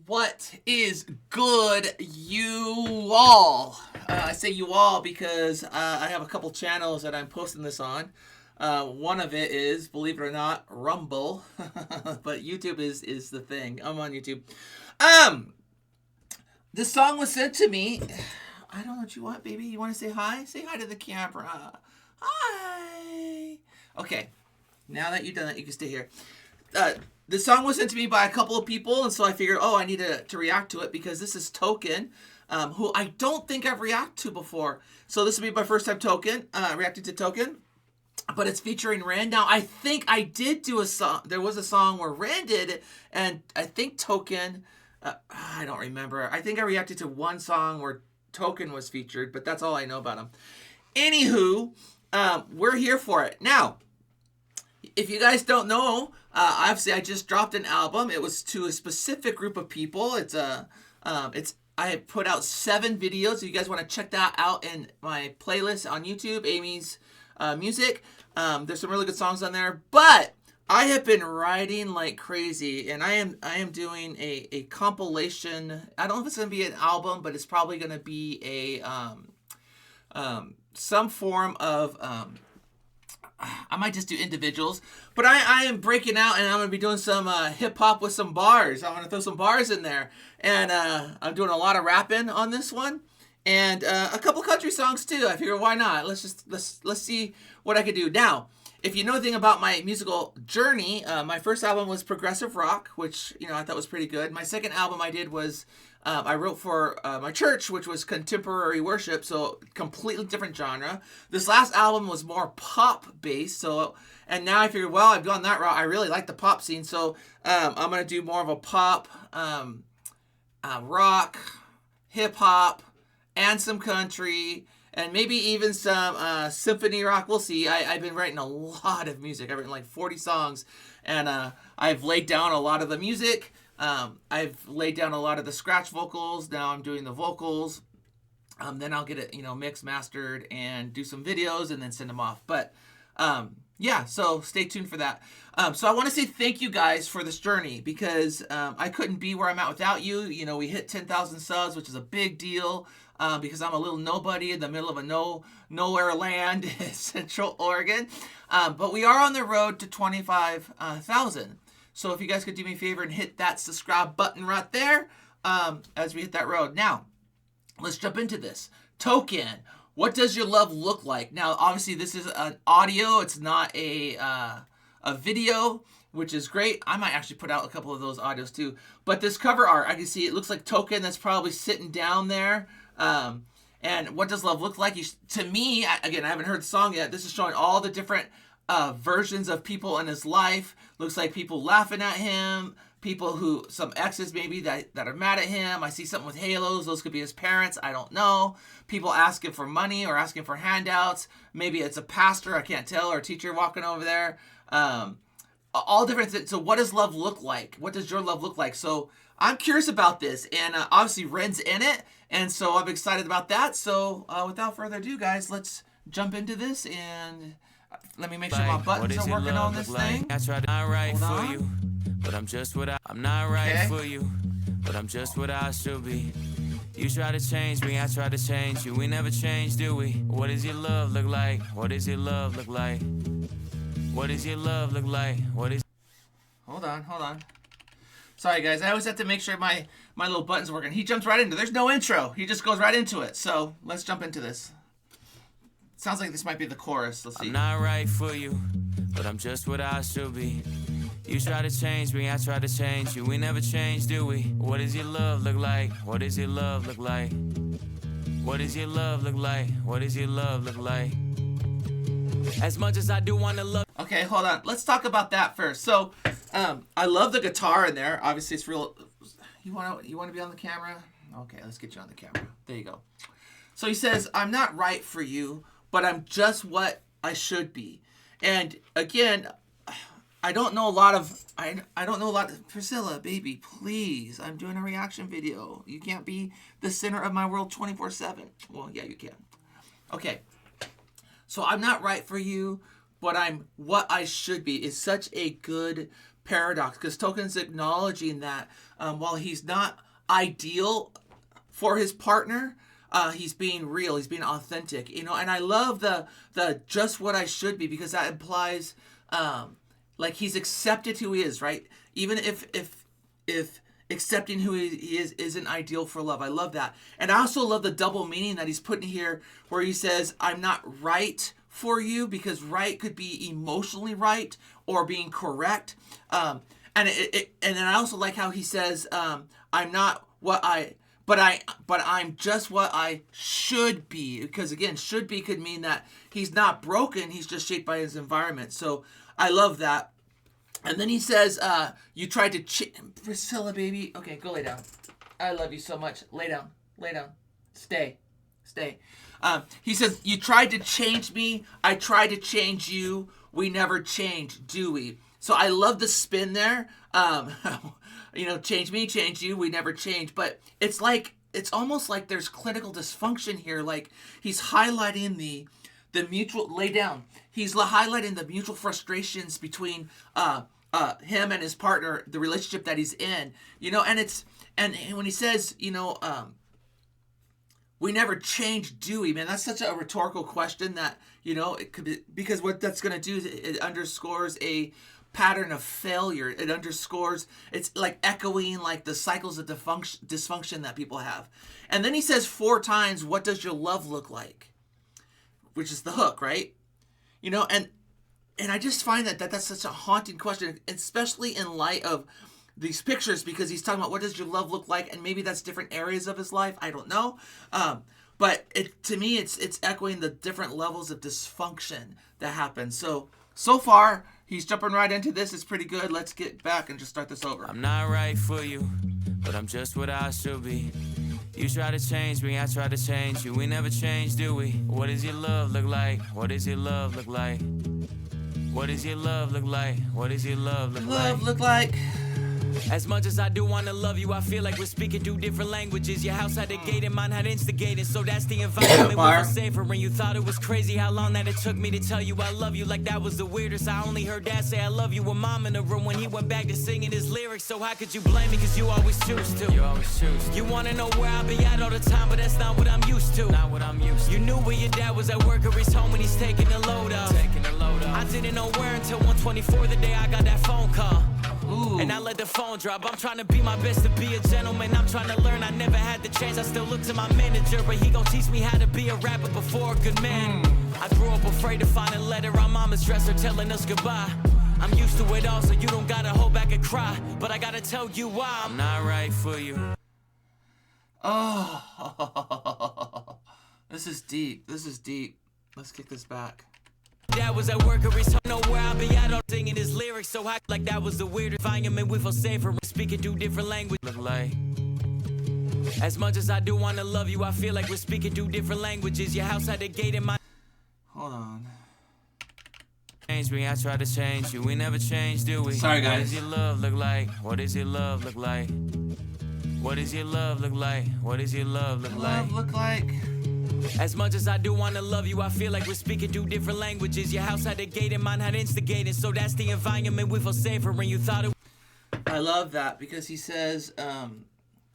What is good, you all? I say you all because I have a couple channels that I'm posting this on. One of it is, believe it or not, Rumble, but YouTube is the thing. I'm on YouTube. This song was sent to me. I don't know what you want, baby. You want to say hi? Say hi to the camera. Hi. Okay. Now that you've done that, you can stay here. This song was sent to me by a couple of people, and so I figured, I need to react to it because this is Token, who I don't think I've reacted to before. So this will be my first time reacting to Token, but it's featuring Rand. Now, I think I did do a song. There was a song where Rand did it, and I think Token, I don't remember. I think I reacted to one song where Token was featured, but that's all I know about him. Anywho, we're here for it. Now, if you guys don't know, obviously I just dropped an album. It was to a specific group of people. I put out 7 videos. If you guys want to check that out in my playlist on YouTube, Amy's Music. There's some really good songs on there. But I have been writing like crazy, and I am doing a compilation. I don't know if it's going to be an album, but it's probably going to be some form of. I might just do individuals, but I am breaking out, and I'm going to be doing some hip-hop with some bars. I'm going to throw some bars in there, and I'm doing a lot of rapping on this one, and a couple country songs too. I figure, why not? Let's see what I can do. Now, if you know anything about my musical journey, my first album was progressive rock, which I thought was pretty good. My second album I did was I wrote for my church, which was contemporary worship, so completely different genre. This last album was more pop-based, and now I figured, I've gone that route. I really like the pop scene, so I'm going to do more of a pop, rock, hip-hop, and some country, and maybe even some symphony rock. We'll see. I've been writing a lot of music. I've written like 40 songs, and I've laid down a lot of the music. I've laid down a lot of the scratch vocals. Now I'm doing the vocals. Then I'll get it, mixed, mastered, and do some videos, and then send them off. But yeah, so stay tuned for that. So I want to say thank you guys for this journey, because I couldn't be where I'm at without you. We hit 10,000 subs, which is a big deal, because I'm a little nobody in the middle of a nowhere land in Central Oregon. But we are on the road to 25,000. So if you guys could do me a favor and hit that subscribe button right there as we hit that road. Now, let's jump into this. Token, what does your love look like? Now, obviously, this is an audio. It's not a video, which is great. I might actually put out a couple of those audios too. But this cover art, I can see it looks like Token that's probably sitting down there. And what does love look like? To me, again, I haven't heard the song yet. This is showing all the different versions of people in his life. Looks like people laughing at him, some exes maybe that are mad at him. I see something with halos. Those could be his parents. I don't know. People asking for money or asking for handouts. Maybe it's a pastor, I can't tell, or a teacher walking over there. All different things. So what does love look like? What does your love look like? So I'm curious about this, and obviously Ren's in it, and so I'm excited about that. So without further ado, guys, let's jump into this, and let me make sure my buttons are working on this thing. I tried to not right for you, but I'm just what I'm not right for you, but I'm just what I should be. You try to change me, I try to change you. We never change, do we? What does your love look like? What does your love look like? What does your love look like? Hold on. Sorry, guys. I always have to make sure my little button's working. He jumps right into it. There's no intro. He just goes right into it. So let's jump into this. Sounds like this might be the chorus. Let's see. I'm not right for you, but I'm just what I should be. You try to change me, I try to change you. We never change, do we? What does your love look like? What does your love look like? What does your love look like? What does your love look like? As much as I do want to love. Okay, hold on. Let's talk about that first. So, I love the guitar in there. Obviously, it's real. You want to be on the camera? Okay, let's get you on the camera. There you go. So he says, "I'm not right for you, but I'm just what I should be." And again, I don't know a lot of Priscilla, baby, please. I'm doing a reaction video. You can't be the center of my world 24/7. Well, yeah, you can. Okay. So I'm not right for you, but I'm what I should be is such a good paradox, because Token's acknowledging that while he's not ideal for his partner, he's being real, he's being authentic, you know. And I love the just what I should be, because that implies like he's accepted who he is, right? Even if accepting who he is isn't ideal for love. I love that. And I also love the double meaning that he's putting here, where he says, I'm not right for you, because right could be emotionally right or being correct. And then I also like how he says, I'm not what but I'm just what I should be. Because again, should be could mean that he's not broken, he's just shaped by his environment. So I love that. And then he says, you tried to Priscilla, baby. Okay, go lay down. I love you so much. Lay down. Lay down. Stay. He says, you tried to change me. I tried to change you. We never change, do we? So I love the spin there. You know, change me, change you. We never change. But it's almost like there's clinical dysfunction here. Like he's highlighting the mutual, lay down. He's highlighting the mutual frustrations between him and his partner, the relationship that he's in, you know. And when he says, you know, we never change, do we? Man, that's such a rhetorical question that, you know, it could be, because what that's going to do is it underscores a pattern of failure. It underscores, it's like echoing like the cycles of dysfunction that people have. And then he says 4 times, what does your love look like? Which is the hook, right? You know, and I just find that's such a haunting question, especially in light of these pictures, because he's talking about what does your love look like, and maybe that's different areas of his life. I don't know, but to me, it's echoing the different levels of dysfunction that happen. So far, he's jumping right into this. It's pretty good. Let's get back and just start this over. I'm not right for you, but I'm just what I should be. You try to change me, I try to change you. We never change, do we? What does your love look like? What does your love look like? What does your love look like? What does your love look like? Love look like. As much as I do wanna love you, I feel like we're speaking 2 different languages. Your house had a gate and mine had instigated, so that's the environment we were savoring. You thought it was crazy how long that it took me to tell you I love you, like that was the weirdest. I only heard Dad say I love you with Mom in the room when he went back to singing his lyrics. So how could you blame me, cause you always choose to. You always choose to. You wanna know where I be at all the time, but that's not what I'm used to. Not what I'm used to. You knew where your dad was at work or he's home when he's taking the load up. I didn't know where until 1:24 the day I got that phone call. Ooh. And I let the phone drop. I'm trying to be my best to be a gentleman. I'm trying to learn. I never had the chance. I still look to my manager, but he gon' teach me how to be a rapper before a good man. I grew up afraid to find a letter on mama's dresser telling us goodbye. I'm used to it all, so you don't gotta hold back and cry. But I gotta tell you why I'm not right for you. Oh, this is deep. Let's kick this back. Dad was at work or he's know where I be at all singing his lyrics, so I like that was the weirdest environment we feel safer speaking 2 different languages. Look like as much as I do wanna love you, I feel like we're speaking 2 different languages. Your house had a gate in my. Hold on. Change me, I try to change you. We never change, do we? Sorry, guys. What does your love look like? What does your love look like? What does your love look like? What does your love look like? Love look like. As much as I do wanna love you, I feel like we're speaking 2 different languages. Your house had a gate and mine had instigated, so that's the environment we feel safer when you thought it. I love that because he says,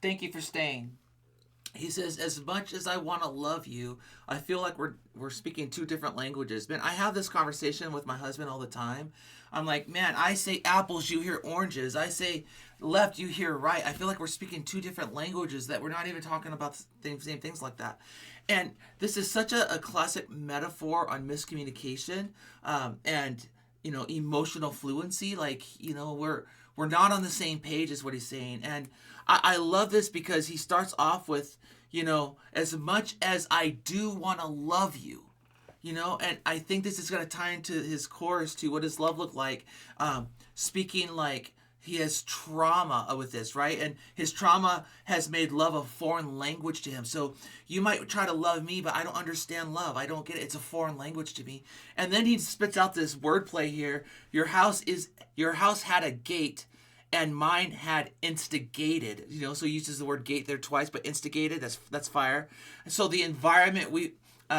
thank you for staying. He says, as much as I want to love you, I feel like we're speaking 2 different languages. Man, I have this conversation with my husband all the time. I'm like, man, I say apples, you hear oranges. I say left, you hear right. I feel like we're speaking 2 different languages that we're not even talking about the same things like that. And this is such a classic metaphor on miscommunication and, you know, emotional fluency. Like, you know, we're not on the same page is what he's saying. And I love this because he starts off with, you know, as much as I do want to love you, you know, and I think this is going to tie into his chorus to what does love look like, speaking like he has trauma with this, right? And his trauma has made love a foreign language to him. So you might try to love me, but I don't understand love. I don't get it. It's a foreign language to me. And then he spits out this wordplay here. Your house had a gate and mine had instigated. You know, so he uses the word gate there twice, but instigated, that's fire. And so the environment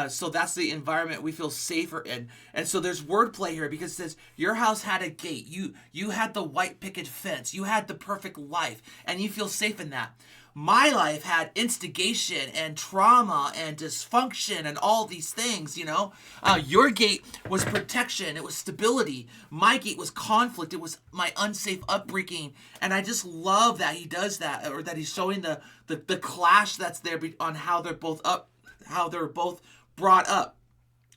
So that's the environment we feel safer in. And so there's wordplay here because it says your house had a gate. You had the white picket fence. You had the perfect life, and you feel safe in that. My life had instigation and trauma and dysfunction and all these things, Your gate was protection. It was stability. My gate was conflict. It was my unsafe upbringing. And I just love that he does that, or that he's showing the clash that's there on how they're both brought up.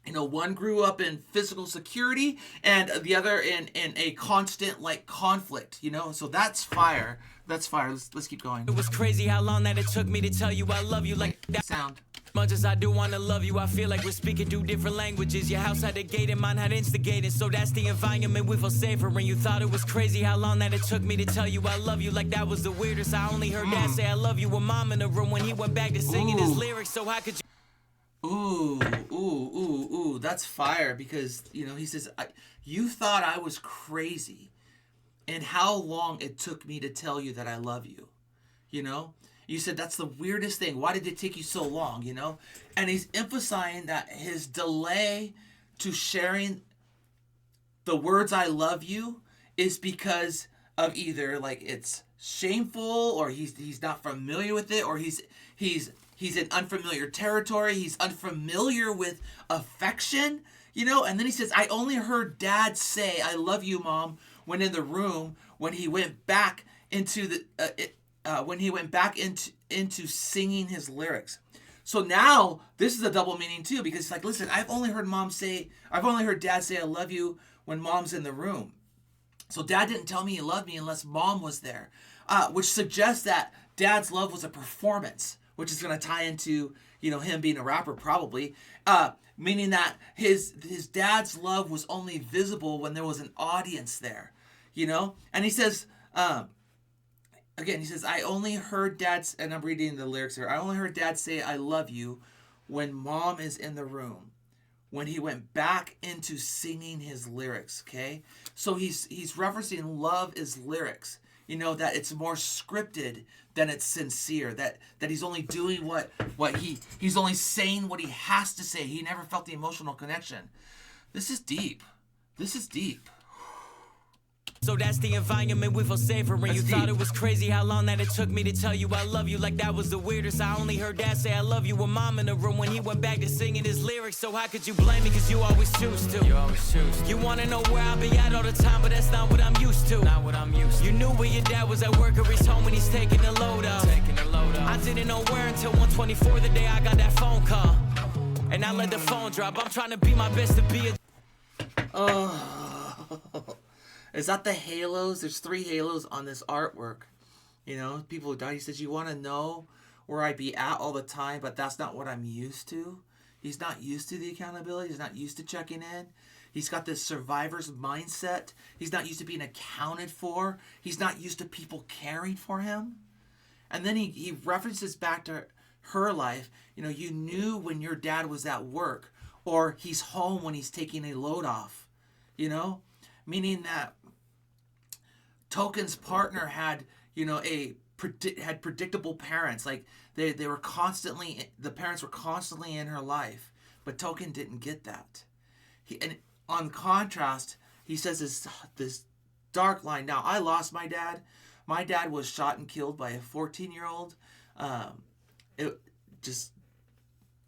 One grew up in physical security and the other in a constant conflict, So that's fire. That's fire. Let's keep going. It was crazy how long that it took me to tell you I love you like that. Sound. Much as I do want to love you, I feel like we're speaking two different languages. Your house had a gate and mine had instigated, so that's the environment we feel safer in. You thought it was crazy how long that it took me to tell you I love you like that was the weirdest. I only heard Dad say I love you with Mom in the room when he went back to singing his lyrics, so how could you... Ooh, that's fire because, he says, you thought I was crazy and how long it took me to tell you that I love you, You said that's the weirdest thing. Why did it take you so long, And he's emphasizing that his delay to sharing the words I love you is because of either it's shameful or he's not familiar with it or he's in unfamiliar territory. He's unfamiliar with affection, And then he says, I only heard Dad say, I love you, Mom, when in the room, when he went back into into singing his lyrics. So now this is a double meaning too, because it's listen, I've only heard Dad say, I love you when Mom's in the room. So Dad didn't tell me he loved me unless Mom was there, which suggests that Dad's love was a performance, which is going to tie into, him being a rapper probably, meaning that his dad's love was only visible when there was an audience there, And he says, again, he says, I only heard Dad's, and I'm reading the lyrics here, I only heard Dad say, I love you when Mom is in the room, when he went back into singing his lyrics, okay? So he's referencing love is lyrics. That it's more scripted than it's sincere, that he's only doing what he's only saying what he has to say. He never felt the emotional connection. This is deep. So that's the environment we feel safer in. You thought it was crazy how long that it took me to tell you I love you like that was the weirdest. I only heard Dad say I love you with Mom in the room when he went back to singing his lyrics. So how could you blame me, cause you always choose to. You wanna know where I'll be at all the time, but that's not what I'm used to. You knew where your dad was at work or he's home when he's taking the load up. I didn't know where until 124 the day I got that phone call. And I let the phone drop. I'm trying to be my best to be a... Oh... Is that the halos? There's 3 halos on this artwork. People who died. He says, you want to know where I be at all the time, but that's not what I'm used to. He's not used to the accountability. He's not used to checking in. He's got this survivor's mindset. He's not used to being accounted for. He's not used to people caring for him. And then he references back to her life. You knew when your dad was at work, or he's home when he's taking a load off. Meaning that Token's partner had, had predictable parents. They were constantly, the parents were constantly in her life, but Token didn't get that. And on contrast, he says this dark line. Now, I lost my dad. My dad was shot and killed by a 14-year-old. I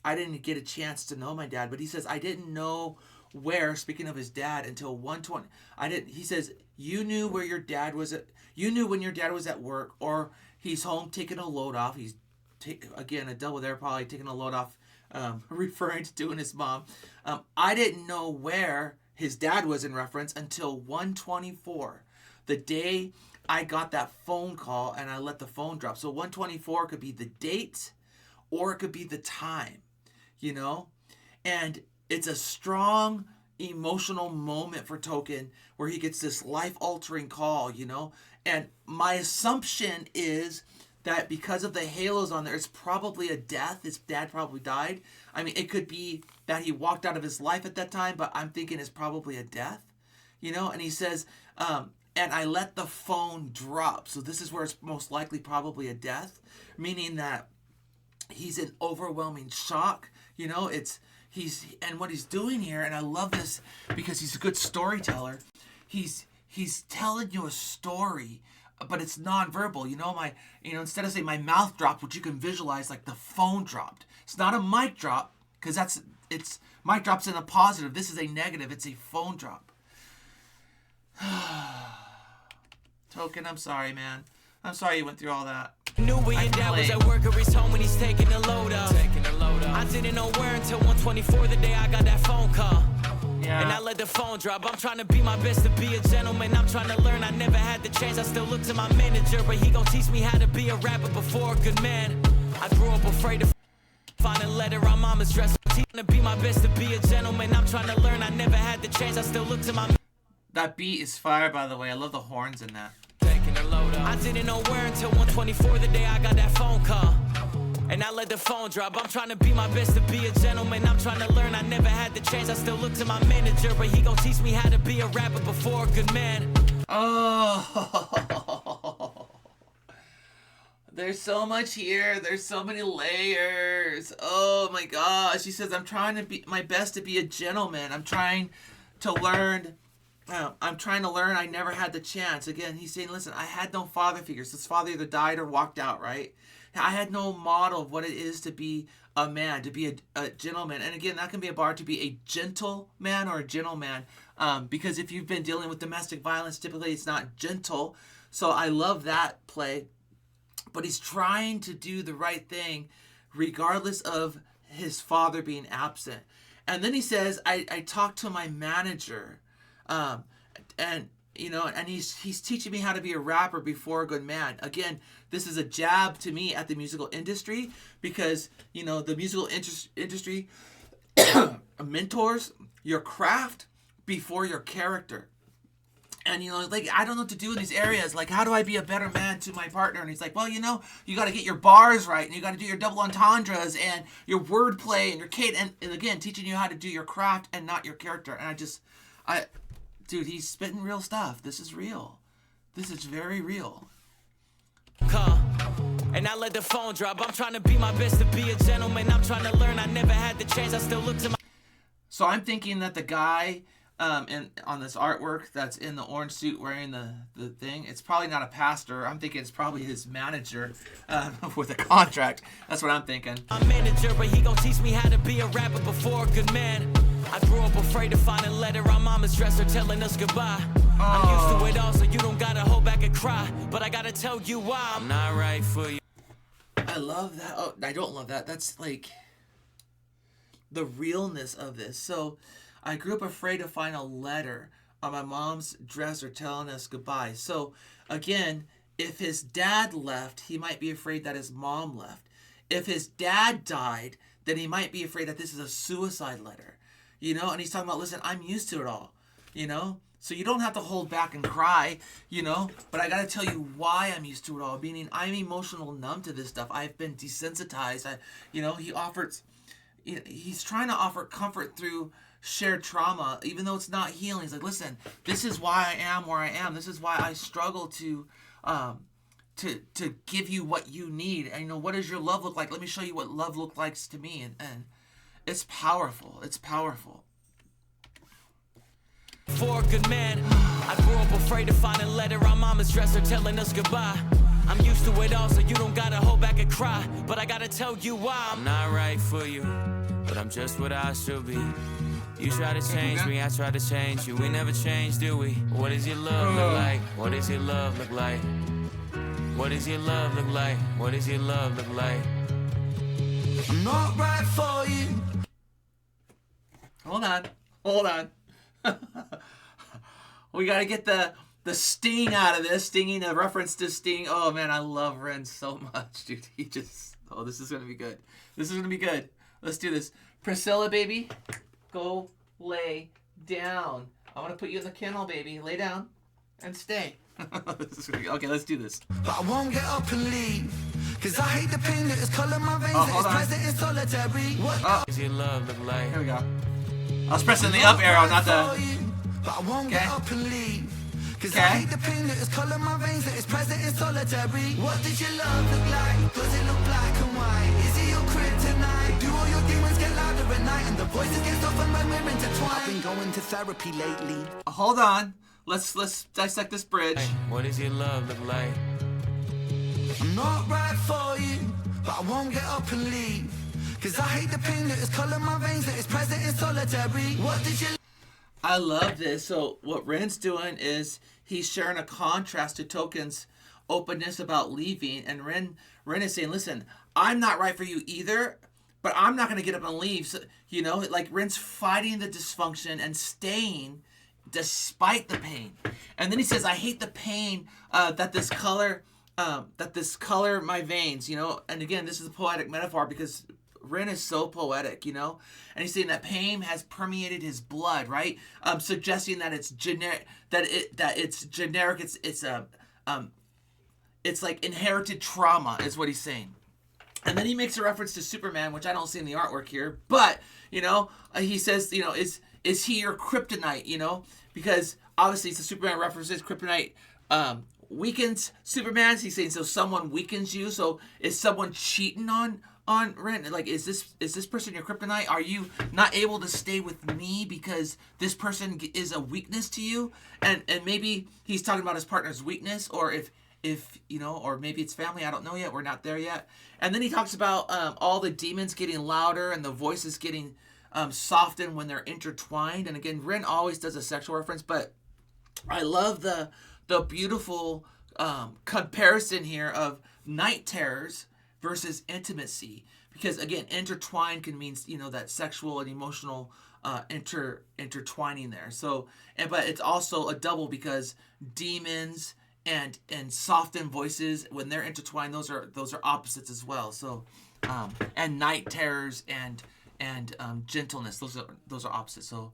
didn't get a chance to know my dad, but he says, I didn't know where, speaking of his dad, until 120. He says, you knew where your dad was at, you knew when your dad was at work, or he's home taking a load off. He's, again, a double there, probably taking a load off, referring to doing his mom. I didn't know where his dad was in reference until 124, the day I got that phone call and I let the phone drop. So 124 could be the date or it could be the time, and it's a strong emotional moment for Token where he gets this life-altering call, And my assumption is that because of the halos on there, it's probably a death. His dad probably died. I mean, it could be that he walked out of his life at that time, but I'm thinking it's probably a death, And he says, and I let the phone drop. So this is where it's most likely probably a death, meaning that he's in overwhelming shock. and what he's doing here, and I love this because he's a good storyteller. He's telling you a story, but it's nonverbal. Instead of saying my mouth dropped, which you can visualize like the phone dropped. It's not a mic drop, because it's mic drops in a positive. This is a negative. It's a phone drop. Token, I'm sorry, man. I'm sorry you went through all that. Knew when your dad was at work or he's home when he's taking the load up. I didn't know where until 1:24 the day I got that phone call. Yeah. And I let the phone drop. I'm trying to be my best to be a gentleman. I'm trying to learn. I never had the chance. I still look to my manager, but he gon' teach me how to be a rapper before a good man. I grew up afraid to find a letter on mama's dress. I'm trying to be my best to be a gentleman. I'm trying to learn. I never had the chance. I still look to my. That beat is fire, by the way. I love the horns in that. I didn't know where until 1:24 the day I got that phone call. And I let the phone drop. I'm trying to be my best to be a gentleman. I'm trying to learn. I never had the chance. I still look to my manager, but he gon' teach me how to be a rapper before a good man. Oh, there's so much here. There's so many layers. Oh my gosh. He says, I'm trying to be my best to be a gentleman. I'm trying to learn. I never had the chance. Again, he's saying, listen, I had no father figures. His father either died or walked out, right? I had no model of what it is to be a man, to be a gentleman. And again, that can be a bar to be a gentleman or a gentleman. Because if you've been dealing with domestic violence, typically it's not gentle. So I love that play. But he's trying to do the right thing regardless of his father being absent. And then he says, I talked to my manager. And he's teaching me how to be a rapper before a good man. Again, this is a jab to me at the musical industry because, the musical industry mentors your craft before your character. And, I don't know what to do in these areas. Like, how do I be a better man to my partner? And he's like, well, you got to get your bars right. And you got to do your double entendres and your wordplay and your cadence. And again, teaching you how to do your craft and not your character. And dude, he's spitting real stuff. This is real. This is very real. And I let the phone drop. I'm trying to be my best to be a gentleman. I'm trying to learn. I never had the chance. I still look to my. So I'm thinking that the guy on this artwork that's in the orange suit wearing the thing, it's probably not a pastor. I'm thinking it's probably his manager with a contract. That's what I'm thinking. I'm manager, but he gon' teach me how to be a rapper before a good man. I grew up afraid to find a letter on mama's dresser telling us goodbye. I'm used to it all, so you don't gotta hold back and cry. But I gotta tell you why I'm not right for you. I love that. Oh, I don't love that. That's like the realness of this. So I grew up afraid to find a letter on my mom's dresser telling us goodbye. So again, if his dad left, he might be afraid that his mom left. If his dad died, then he might be afraid that this is a suicide letter. And he's talking about, listen, I'm used to it all, So you don't have to hold back and cry, But I got to tell you why I'm used to it all, meaning I'm emotional numb to this stuff. I've been desensitized. He's trying to offer comfort through shared trauma, even though it's not healing. He's like, listen, this is why I am where I am. This is why I struggle to give you what you need. And, what does your love look like? Let me show you what love looks like to me. And it's powerful. It's powerful. For a good man, I grew up afraid to find a letter on mama's dresser telling us goodbye. I'm used to it all, so you don't gotta hold back and cry. But I gotta tell you why I'm not right for you, but I'm just what I should be. You try to change me, I try to change you. We never change, do we? What does your love look like? What does your love look like? What does your love look like? What does your love look like? I'm not right for you. Hold on. We gotta get the sting out of this. Stinging, a reference to Sting. Oh man, I love Ren so much, dude. This is gonna be good. Let's do this. Priscilla, baby, go lay down. I want to put you in the kennel, baby. Lay down and stay. This is gonna be, okay, let's do this. But I won't get up and leave, cause I hate the pain that is color my veins, that is present in solitary. What does your love look like? Here we go. I was pressing the up arrow, not the... But I won't get up and leave, cause I hate the pain that is color my veins, that is present in solitary. What does your love look like? Does it look black and white? Is it your kryptonite? Do all your demons get louder at night and the voice therapy lately. Hold on. Let's dissect this bridge. What does your love look like? I'm not right for you, but I won't get up and leave. Cause I hate the pain that is colour my veins, that is present in solitary. What did you... I love this. So what Ren's doing is he's sharing a contrast to Token's openness about leaving, and Ren is saying, listen, I'm not right for you either, but I'm not going to get up and leave. So, you know, like Ren's fighting the dysfunction and staying despite the pain. And then he says, I hate the pain that this color my veins, you know. And again, this is a poetic metaphor because Ren is so poetic, you know, and he's saying that pain has permeated his blood, right? Suggesting that it's generic, it's like inherited trauma is what he's saying. And then he makes a reference to Superman, which I don't see in the artwork here, but you know, he says, you know, is he your kryptonite, you know, because obviously it's a Superman references kryptonite weakens Superman. He's saying, so someone weakens you, so is someone cheating on Ren? Like, is this person your kryptonite? Are you not able to stay with me because this person is a weakness to you? And maybe he's talking about his partner's weakness, or if you know, or maybe it's family. I don't know yet. We're not there yet. And then he talks about all the demons getting louder and the voices getting softened when they're intertwined. And again, Ren always does a sexual reference, but I love the beautiful comparison here of night terrors versus intimacy, because again, intertwined can mean, you know, that sexual and emotional intertwining there. So, but it's also a double because demons and softened voices, when they're intertwined, those are opposites as well. So, and night terrors and gentleness, those are opposites. So,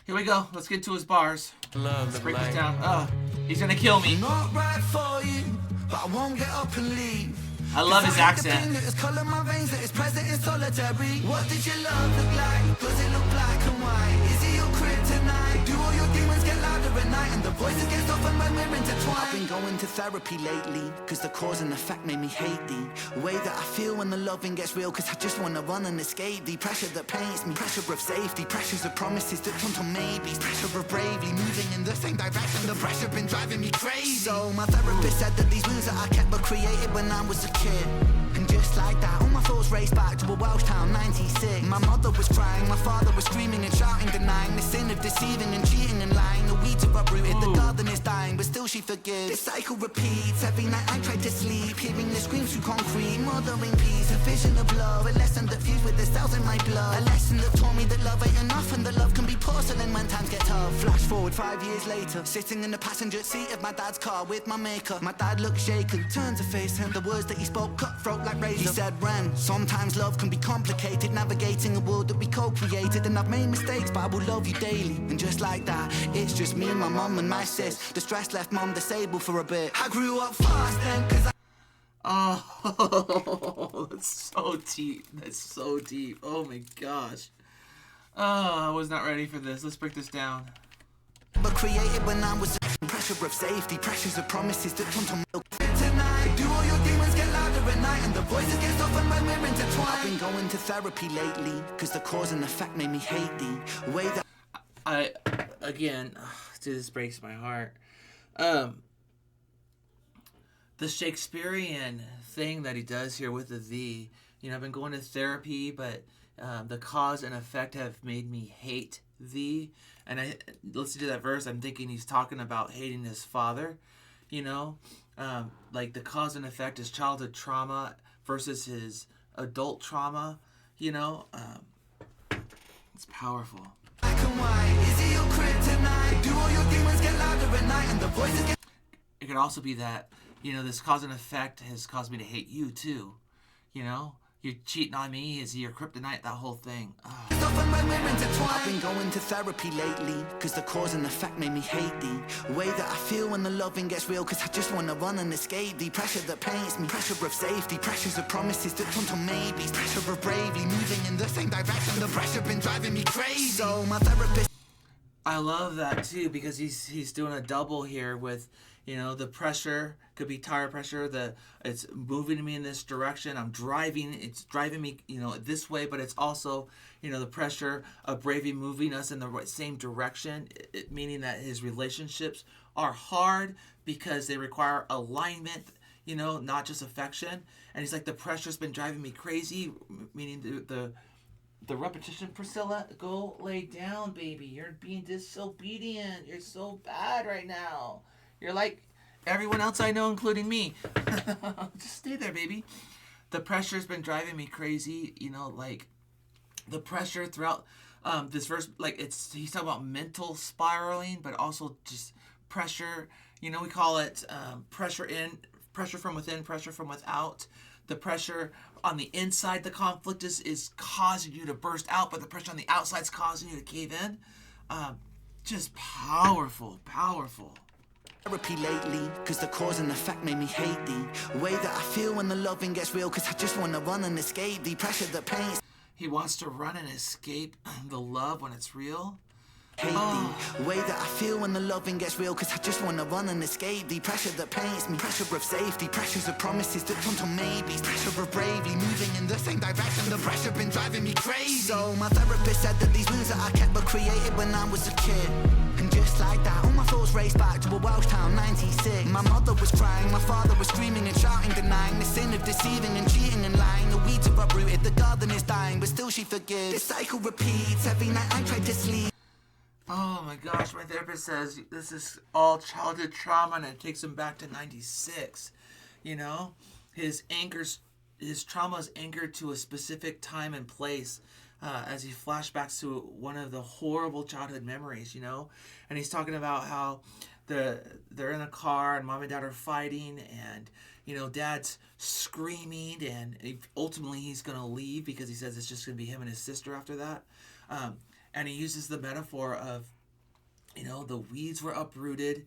here we go. Let's get to his bars. Let's break this down. He's gonna kill me. Not right for you, but I won't get up and leave. I love his accent. That is colour my veins, that is present in solitary. What did your love look like? Does it look black and white? Is it your kryptonite? Do all your demons get louder at night and the voices get softened when we're intertwined? I've been going to therapy lately, cause the cause and effect made me hate the way that I feel when the loving gets real, cause I just wanna run and escape the pressure that paints me. Pressure of safety, pressures of promises that turn to maybes, pressure of bravely moving in the same direction. The pressure been driving me crazy. So my therapist said that these wounds that I kept were created when I was a kid. And just like that, all my thoughts raced back to a Welsh town, 96. My mother was crying, my father was screaming and shouting, denying the sin of deceiving and cheating and lying. The weeds are uprooted, the garden is dying, but still she forgives. This cycle repeats, every night I try to sleep, hearing the screams through concrete, mothering peace, a vision of love, a lesson that fused with the cells in my blood, a lesson that taught me that love ain't enough and that love can be porcelain when times get tough. Flash forward 5 years later, sitting in the passenger seat of my dad's car with my maker. My dad looked shaken, turned to face him, the words that he spoke cutthroat like razor. He said, Ren, sometimes love can be complicated, navigating a world that we co-created, and I've made mistakes, but I will love you daily. And just like that, it's just me, my mum and my sis. The stress left mum disabled for a bit. I grew up fast then, cause Oh, that's so deep. That's so deep. Oh my gosh. Oh, I was not ready for this. Let's break this down. but created when I was pressure of safety, pressures of promises that turn to milk. Tonight, do all your demons get louder at night and the voices get softened when we're intertwined? I've been going to therapy lately, cause the cause and effect made me hate the way that again, this breaks my heart. The Shakespearean thing that he does here with the thee, you know, I've been going to therapy, but the cause and effect have made me hate thee. And I listen to that verse, I'm thinking he's talking about hating his father, you know, like the cause and effect is childhood trauma versus his adult trauma, you know. It's powerful. black and white. Is it your kryptonite? Do all your demons get louder at night and the voices get... It could also be that, you know, this cause and effect has caused me to hate you too, you know. You're cheating on me, is he your kryptonite, that whole thing. I've been going to therapy lately, cause the cause and effect made me hate the way that I feel when the loving gets real, cause I just wanna run and escape the pressure that paints me, pressure of safety, pressures of promises that turn to maybes, pressure of bravely moving in the same direction. The pressure been driving me crazy. So my therapist, I love that too, because he's doing a double here with, You know, the pressure could be tire pressure. It's moving me in this direction. I'm driving. It's driving me, you know, this way. But it's also, you know, the pressure of Bravey moving us in the same direction. Meaning that his relationships are hard because they require alignment. You know, not just affection. And he's like, the pressure's been driving me crazy. Meaning the repetition. Priscilla, go lay down, baby. You're being disobedient. You're so bad right now. You're like everyone else I know, including me. Just stay there, baby. The pressure's been driving me crazy. You know, like the pressure throughout this verse, like he's talking about mental spiraling, but also just pressure. You know, we call it pressure from within, pressure from without. The pressure on the inside, the conflict is causing you to burst out, but the pressure on the outside is causing you to cave in. Just powerful. Therapy lately, cause the cause and effect made me hate the way that I feel when the loving gets real, cause I just wanna run and escape the pressure that pains. He wants to run and escape the love when it's real. Hate the way that I feel when the loving gets real, cause I just wanna run and escape the pressure that paints me. Pressure of safety, pressures of promises that turn to maybes, pressure of bravely moving in the same direction. The pressure been driving me crazy. So my therapist said that these wounds that I kept were created when I was a kid. And just like that, all my thoughts raced back to a Welsh town, 96. My mother was crying, my father was screaming and shouting, denying the sin of deceiving and cheating and lying. The weeds are uprooted, the garden is dying, but still she forgives. This cycle repeats, every night I try to sleep. Oh my gosh, my therapist says this is all childhood trauma and it takes him back to 96. You know, his trauma is anchored to a specific time and place as he flashbacks to one of the horrible childhood memories, you know. And he's talking about how they're in a car and mom and dad are fighting and, you know, dad's screaming and ultimately he's going to leave because he says it's just going to be him and his sister after that. And he uses the metaphor of, you know, the weeds were uprooted.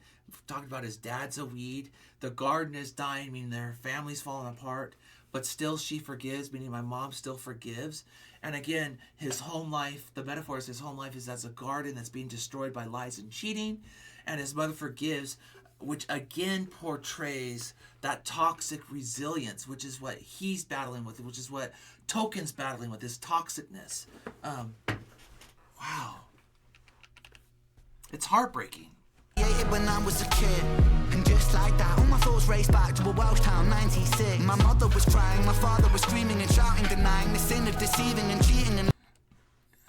Talking about his dad's a weed. The garden is dying, meaning their family's falling apart. But still she forgives, meaning my mom still forgives. And again, his home life, the metaphor is his home life is as a garden that's being destroyed by lies and cheating. And his mother forgives, which again portrays that toxic resilience, which is what he's battling with, which is what Token's battling with, his toxicness. Wow. It's heartbreaking. When I was a kid, and just like that, all my thoughts raced back to a Welsh town, 96. My mother was crying, my father was screaming and shouting, denying the sin of deceiving and cheating and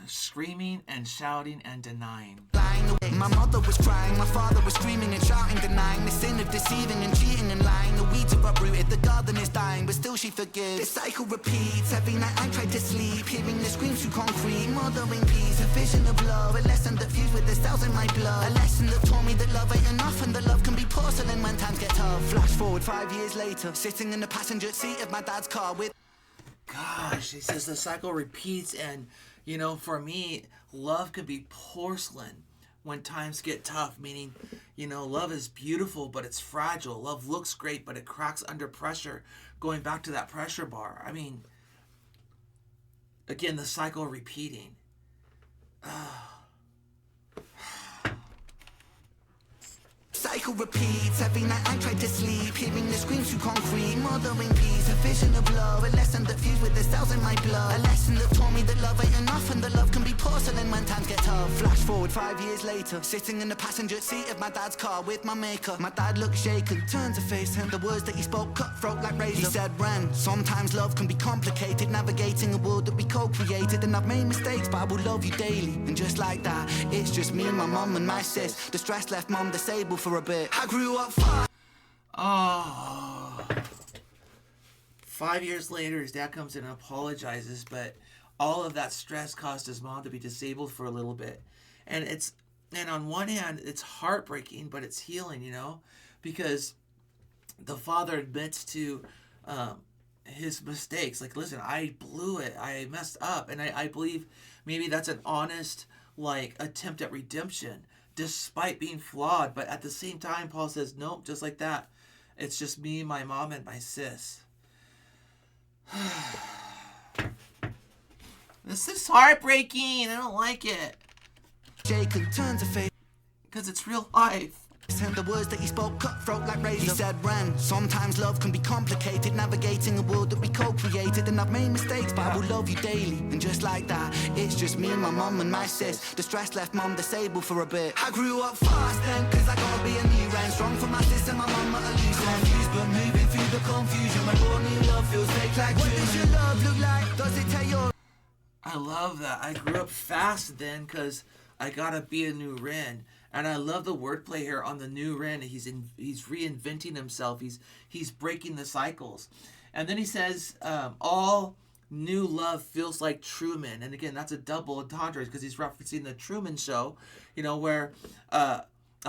screaming and shouting and denying. Lying away. My mother was crying, my father was screaming and shouting, denying the sin of deceiving and cheating and lying. The weeds are uprooted, the garden is dying, but still she forgives. This cycle repeats, every night I try to sleep, hearing the screams through concrete, mothering peace, a vision of love, a lesson that fused with the cells in my blood, a lesson that taught me that love ain't enough and that love can be porcelain when times get tough. Flash forward 5 years later, sitting in the passenger seat of my dad's car with... Gosh, he says the cycle repeats and, you know, for me, love could be porcelain when times get tough, meaning, you know, love is beautiful, but it's fragile. Love looks great, but it cracks under pressure. Going back to that pressure bar. I mean, again, the cycle repeating. Cycle repeats, every night I try to sleep, hearing the screams through concrete, mothering peace, a vision of love, a lesson that fused with the cells in my blood, a lesson that taught me that love ain't enough and that love can be porcelain when times get tough. Flash forward 5 years later, sitting in the passenger seat of my dad's car with my maker. My dad looked shaken, turned to face him, the words that he spoke cut throat like razor. He said, Ren, sometimes love can be complicated, navigating a world that we co-created, and I've made mistakes, but I will love you daily. And just like that, it's just me, my mum and my sis. The stress left mum disabled for a bit. I grew up far. Oh. 5 years later, his dad comes in and apologizes, but all of that stress caused his mom to be disabled for a little bit. And on one hand, it's heartbreaking, but it's healing, you know, because the father admits to his mistakes. Like, listen, I blew it. I messed up. And I believe maybe that's an honest, like, attempt at redemption, despite being flawed. But at the same time, Paul says, nope, just like that. It's just me, my mom, and my sis. This is heartbreaking. I don't like it. Jacob turns to face because it's real life. And the words that he spoke cutthroat like razor. He said, Ren, sometimes love can be complicated, navigating a world that we co-created. And I've made mistakes, but I will love you daily. And just like that, it's just me and my mum and my sis. The stress left mum disabled for a bit. I grew up fast then, cause I gotta be a new Ren. Strong for my sis and my mum at a loose end. Confused but moving through the confusion. My raw new love feels fake like What does your love look like? Does it tell your... I love that. I grew up fast then because I gotta be a new Ren. And I love the wordplay here on the new Ren. He's reinventing himself. He's breaking the cycles. And then he says, all new love feels like Truman. And again, that's a double entendre because he's referencing the Truman Show, where a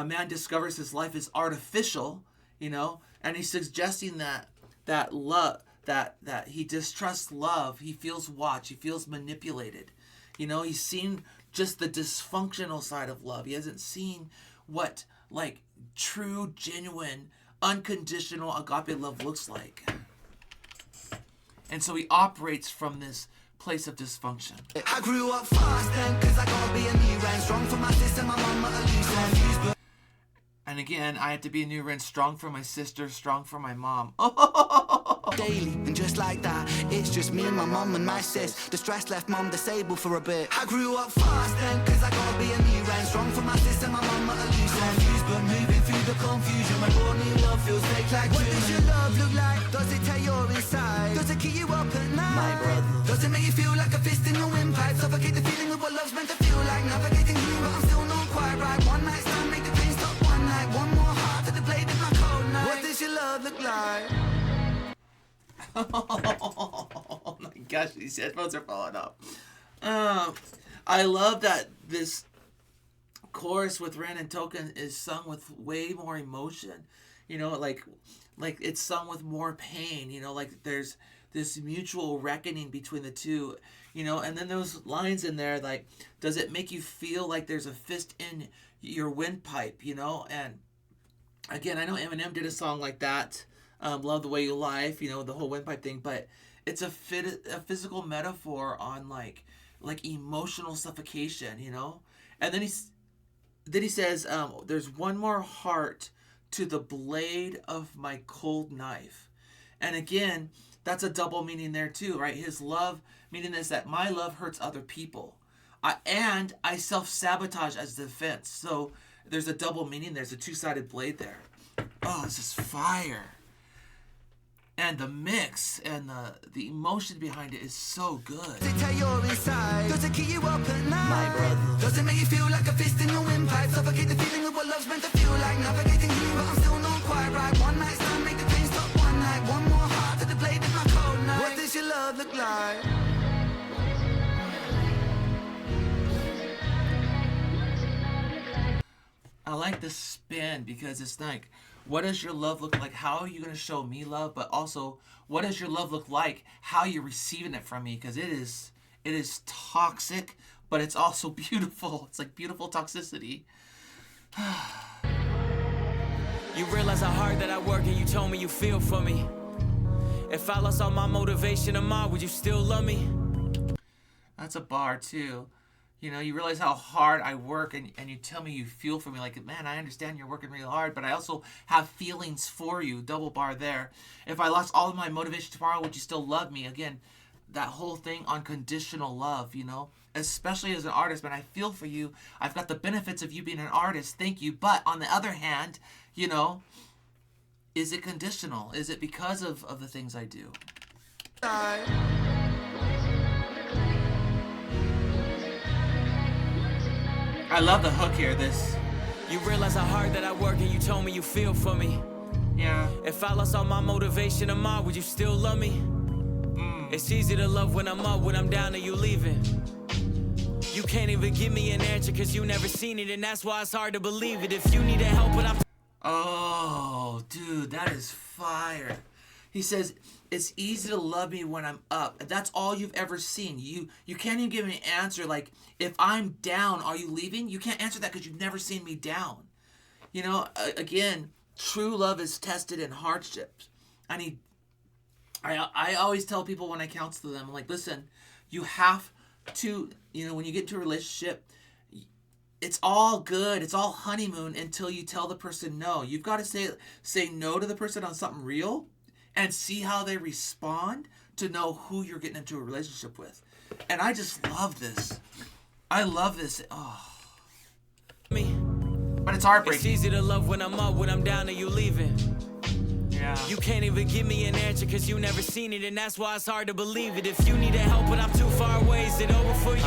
man discovers his life is artificial, and he's suggesting that love, that he distrusts love. He feels watched. He feels manipulated. He's seen just the dysfunctional side of love. He hasn't seen what true, genuine, unconditional agape love looks like. And so he operates from this place of dysfunction. I grew up fast then, cause I gotta be a new Ren. Strong for my sister, my mama, a loose end. And again, I had to be a new Ren, strong for my sister, strong for my mom. Daily, and just like that, it's just me and my mum and my sis. The stress left mum disabled for a bit. I grew up fast then, cause I gotta be a new Ren. Strong for my sister, my mama, a loose end. Confused but moving through the confusion. My raw new love feels fake like What does your love look like? Does it tell you're inside? Does it keep you up at night? My brother. Does it make you feel like a fist in your windpipe? Suffocate the feeling of what love's meant to feel like. Navigating you, but I'm still not quite right. One night stand, make the pain stop one night. One more heart to the blade of my cold night. What does your love look like? Oh my gosh, these headphones are falling off. I love that this chorus with Ren and Token is sung with way more emotion. Like it's sung with more pain. Like there's this mutual reckoning between the two. And then those lines in there, like, does it make you feel like there's a fist in your windpipe? And again, I know Eminem did a song like that. Love the Way You Life, the whole windpipe thing, but it's a physical metaphor on like emotional suffocation, And then he says, there's one more heart to the blade of my cold knife. And again, that's a double meaning there too, right? His love, meaning is that my love hurts other people. And I self-sabotage as defense. So there's a double meaning. There's a two-sided blade there. Oh, this is fire. And the mix and the emotion behind it is so good. Does it tell you're inside? Does it keep you up at night? My brother. Does it make you feel like a fist in your windpipe? Suffocate the feeling of what love's meant to feel like. Navigating you, but I'm still not quite right. One night stand, make the pain stop one night. One more heart to the blade of my cold night. What does your love look like? I like the spin because it's like, what does your love look like? How are you going to show me love? But also, what does your love look like? How you're receiving it from me? Because it is toxic, but it's also beautiful. It's like beautiful toxicity. You realize how hard that I work and you told me you feel for me. If I lost all my motivation and mine, would you still love me? That's a bar too. You realize how hard I work and you tell me you feel for me. Like, man, I understand you're working really hard, but I also have feelings for you. Double bar there. If I lost all of my motivation tomorrow, would you still love me? Again, that whole thing on conditional love, especially as an artist, man, I feel for you. I've got the benefits of you being an artist. Thank you. But on the other hand, is it conditional? Is it because of the things I do? I love the hook here. You realize how hard that I work and you told me you feel for me. Yeah. If I lost all my motivation and mine, would you still love me? It's easy to love when I'm up, when I'm down and you leaving. You can't even give me an answer cause you never seen it, and that's why it's hard to believe it. If you need help, but I'm... Oh, dude, that is fire. He says, it's easy to love me when I'm up. That's all you've ever seen. You can't even give me an answer like, if I'm down, are you leaving? You can't answer that because you've never seen me down. Again, true love is tested in hardships. I always tell people when I counsel them, like, listen, you have to, when you get into a relationship, it's all good. It's all honeymoon until you tell the person no. You've got to say no to the person on something real and see how they respond to know who you're getting into a relationship with. And I just love this. I love this. Oh. But it's heartbreaking. It's easy to love when I'm up, when I'm down and you leaving. Yeah. You can't even give me an answer cause you never seen it, and that's why it's hard to believe it. If you need help but I'm too far away, is it over for you?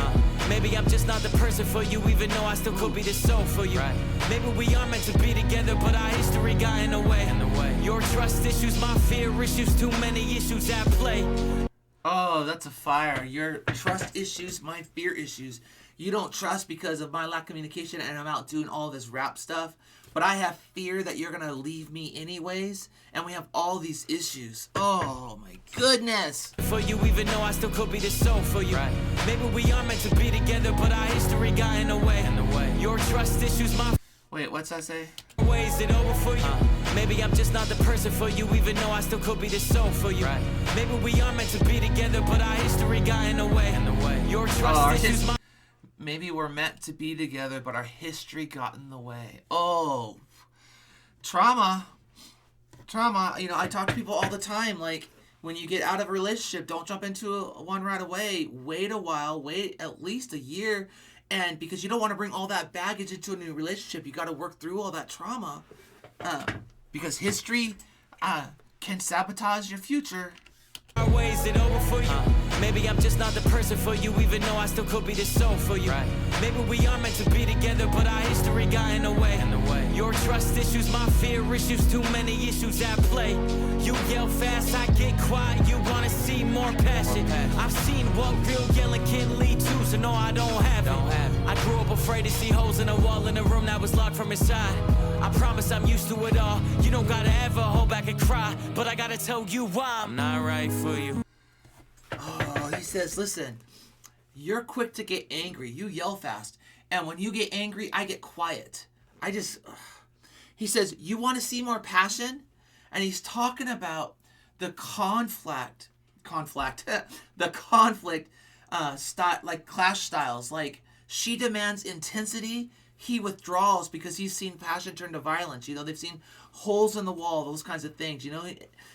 Maybe I'm just not the person for you, even though I still could be the soul for you. Right. Maybe we are meant to be together, but our history got in the way. Your trust issues, my fear issues, too many issues at play. Oh, that's a fire. Your trust issues, my fear issues. You don't trust because of my lack of communication and I'm out doing all this rap stuff. But I have fear that you're going to leave me anyways. And we have all these issues. Oh, my goodness. For you, even though I still could be the soul for you. Right. Maybe we are meant to be together, but our history got in the way. Your trust issues, my... Wait, what's that say? Is it over for you? Maybe I'm just not the person for you, even though I still could be the soul for you. Right. Maybe we are meant to be together, but our history got in the way. Your trust issues, my... Maybe we're meant to be together, but our history got in the way. Oh, trauma. You know, I talk to people all the time. Like, when you get out of a relationship, don't jump into one right away. Wait a while. Wait at least a year. And because you don't want to bring all that baggage into a new relationship, you got to work through all that trauma. Because history can sabotage your future. Is it over for you? Maybe I'm just not the person for you, even though I still could be the soul for you. Right. Maybe we are meant to be together, but our history got in the way. Your trust issues, my fear issues, too many issues at play. You yell fast, I get quiet, you wanna see more passion. I've seen what real yelling can lead to, so no, I don't have it. I grew up afraid to see holes in a wall in a room that was locked from inside. I promise I'm used to it all. You don't gotta ever hold back and cry, but I gotta tell you why I'm not right for you. Oh, he says, listen, you're quick to get angry. You yell fast. And when you get angry, I get quiet. He says, you want to see more passion? And he's talking about the conflict, like clash styles. Like, she demands intensity. He withdraws because he's seen passion turn to violence. You know, they've seen holes in the wall, those kinds of things, you know,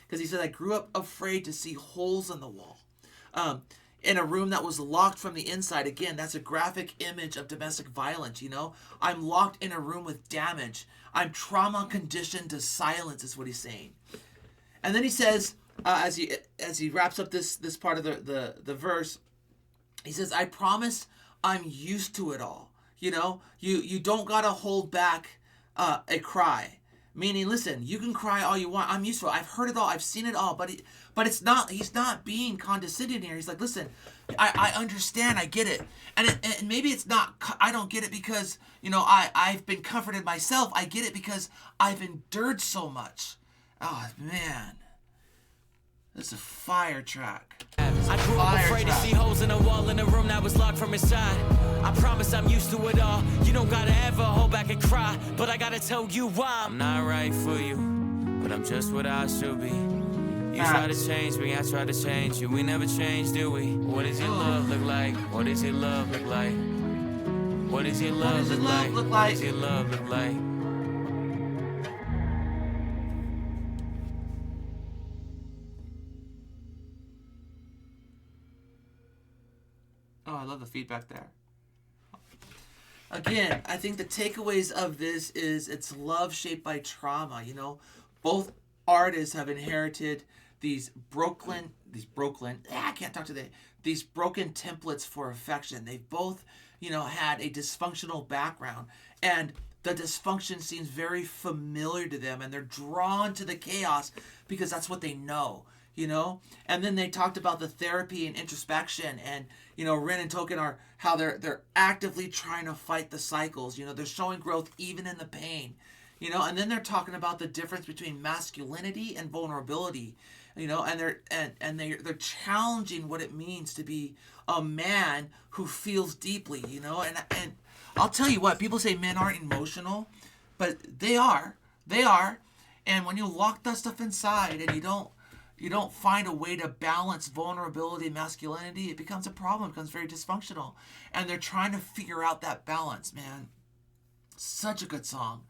because he said, I grew up afraid to see holes in the wall. In a room that was locked from the inside. Again, that's a graphic image of domestic violence, you know. I'm locked in a room with damage. I'm trauma conditioned to silence is what he's saying. And then he says, as he wraps up this part of the verse, he says, I promise I'm used to it all. You know, you don't gotta hold back a cry. Meaning, listen, you can cry all you want. I'm used to it. I've heard it all. I've seen it all. But it's not. He's not being condescending here. He's like, listen, I understand. I get it. And maybe it's not. I don't get it because I've been comforted myself. I get it because I've endured so much. Oh man, this is a fire track. I grew up afraid to see holes in a wall in a room that was locked from inside. I promise I'm used to it all. You don't gotta ever hold back and cry, but I gotta tell you why I'm not right for you, but I'm just what I should be. You try to change me, I try to change you. We never change, do we? What does your love look like? What does your love look like? What does your love look like? What does your love look like? Oh, I love the feedback there. Again, I think the takeaways of this is it's love shaped by trauma. You know, both artists have inherited these broken templates for affection. They've both, had a dysfunctional background, and the dysfunction seems very familiar to them, and they're drawn to the chaos because that's what they know. And then they talked about the therapy and introspection, and Rin and Token are how they're actively trying to fight the cycles. They're showing growth even in the pain. And then they're talking about the difference between masculinity and vulnerability. And they're challenging what it means to be a man who feels deeply. And I'll tell you what, people say men aren't emotional, but they are. And when you lock that stuff inside and you don't find a way to balance vulnerability and masculinity, it becomes a problem. It becomes very dysfunctional. And they're trying to figure out that balance, man. Such a good song.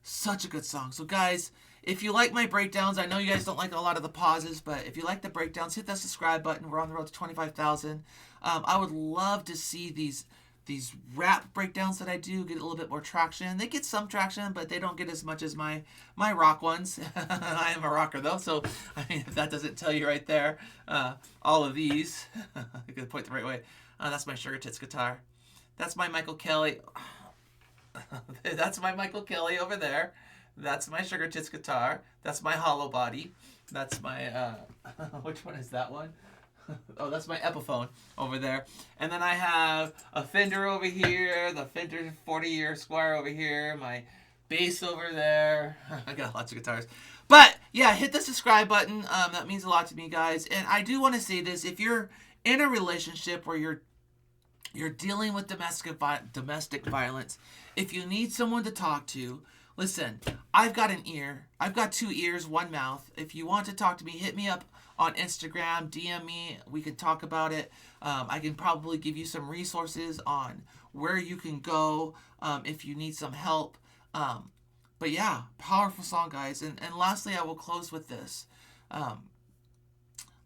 Such a good song. So guys, if you like my breakdowns, I know you guys don't like a lot of the pauses, but if you like the breakdowns, hit that subscribe button. We're on the road to 25,000. I would love to see these rap breakdowns that I do get a little bit more traction. They get some traction, but they don't get as much as my rock ones. I am a rocker though, so I mean, if that doesn't tell you right there, all of these, I gotta point the right way. That's my Sugar Tits guitar. That's my Michael Kelly. That's my Michael Kelly over there. That's my Sugar Tits guitar. That's my hollow body. That's my, which one is that one? Oh, that's my Epiphone over there. And then I have a Fender over here, the Fender 40-year Squire over here, my bass over there. I got lots of guitars. But, yeah, hit the subscribe button. That means a lot to me, guys. And I do want to say this. If you're in a relationship where you're dealing with domestic violence, if you need someone to talk to, listen, I've got an ear. I've got 2 ears, 1 mouth. If you want to talk to me, hit me up on Instagram, DM me. We can talk about it. I can probably give you some resources on where you can go if you need some help. But yeah, powerful song, guys. And lastly, I will close with this.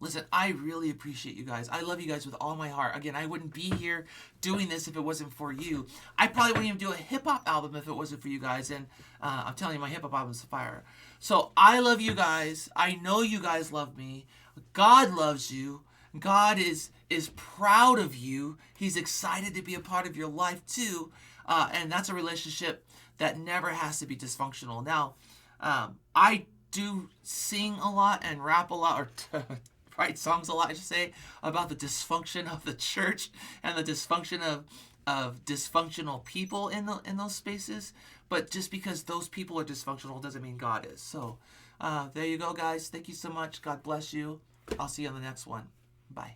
Listen, I really appreciate you guys. I love you guys with all my heart. Again, I wouldn't be here doing this if it wasn't for you. I probably wouldn't even do a hip-hop album if it wasn't for you guys. And I'm telling you, my hip-hop album is fire. So I love you guys. I know you guys love me. God loves you. God is proud of you. He's excited to be a part of your life too. And that's a relationship that never has to be dysfunctional. Now, I do sing a lot and rap a lot, or write songs a lot, I should say, about the dysfunction of the church and the dysfunction of dysfunctional people in those spaces. But just because those people are dysfunctional doesn't mean God is. So there you go, guys. Thank you so much. God bless you. I'll see you on the next one. Bye.